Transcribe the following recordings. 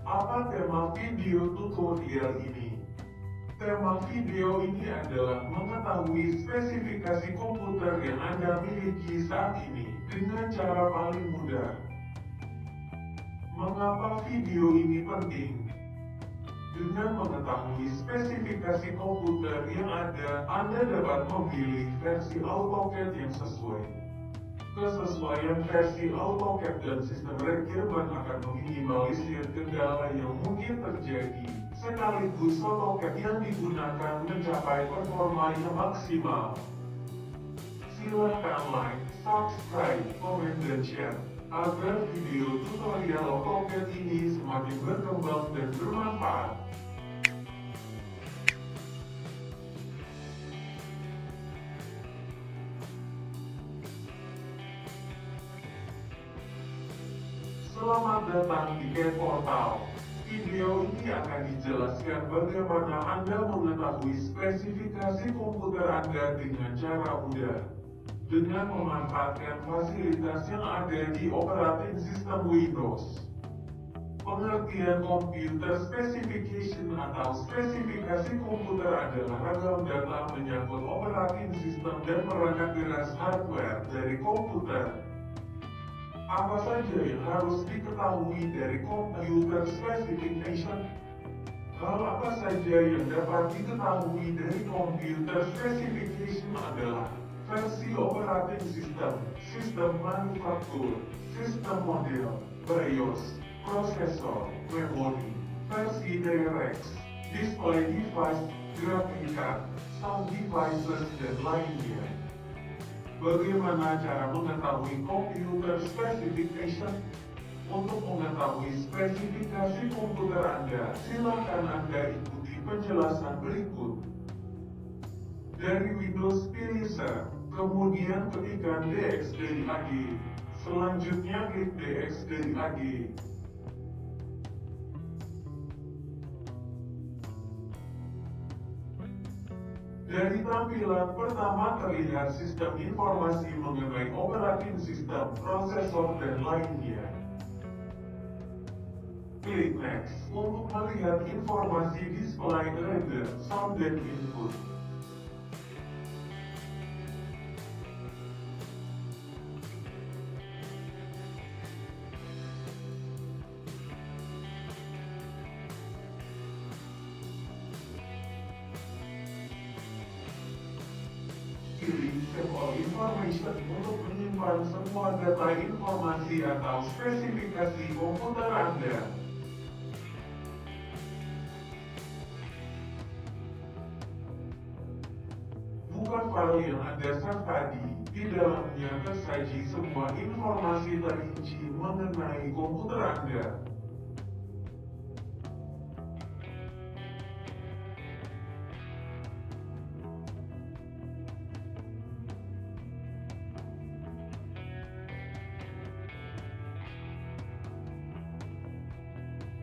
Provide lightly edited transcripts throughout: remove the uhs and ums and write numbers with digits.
Apa tema video tutorial ini? Tema video ini adalah mengetahui spesifikasi komputer yang Anda miliki saat ini dengan cara paling mudah. Mengapa video ini penting? Dengan mengetahui spesifikasi komputer yang ada, Anda dapat memilih versi AutoCAD yang sesuai. Kesesuaian versi AutoCAD dan sistem requirement akan meminimalisir kendala yang mungkin terjadi, sekaligus AutoCAD yang digunakan mencapai performa yang maksimal. Silahkan like, subscribe, komen, dan share, agar video tutorial AutoCAD ini semakin berkembang dan bermanfaat. Selamat datang di CAD Portal. Video ini akan dijelaskan bagaimana Anda mengetahui spesifikasi komputer Anda dengan cara mudah, dengan memanfaatkan fasilitas yang ada di operating system Windows. Pengertian komputer specification atau spesifikasi komputer adalah ragam data menyangkut operating system dan perangkat keras hardware dari komputer. Apa saja yang harus diketahui dari komputer specification? Hal apa saja yang dapat diketahui dari komputer specification adalah versi operating system, sistem manufaktur, sistem model, BIOS, prosesor, memori, versi DirectX, display device, graphic card, sound devices, dan lainnya. Bagaimana cara mengetahui komputer specification? Untuk mengetahui spesifikasi komputer Anda, silakan Anda ikuti penjelasan berikut. Dari Windows pilih Set, kemudian ketikkan DX dari AG. Selanjutnya klik DX dari AG. Dari tampilan pertama terlihat sistem informasi mengenai operating system, prosesor, dan lainnya. Klik Next untuk melihat informasi display reader, sound, dan input. Pilih Save All Information untuk menyimpan semua data informasi atau spesifikasi komputer Anda. Bukan file yang Anda save tadi, di dalamnya tersaji semua informasi terinci mengenai komputer Anda.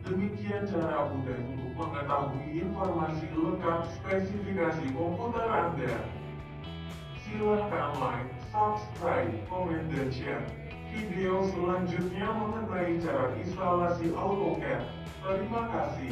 Demikian cara mudah untuk mengetahui informasi lengkap spesifikasi komputer Anda. Silahkan like, subscribe, komen, dan share video selanjutnya mengenai cara instalasi AutoCAD. Terima kasih.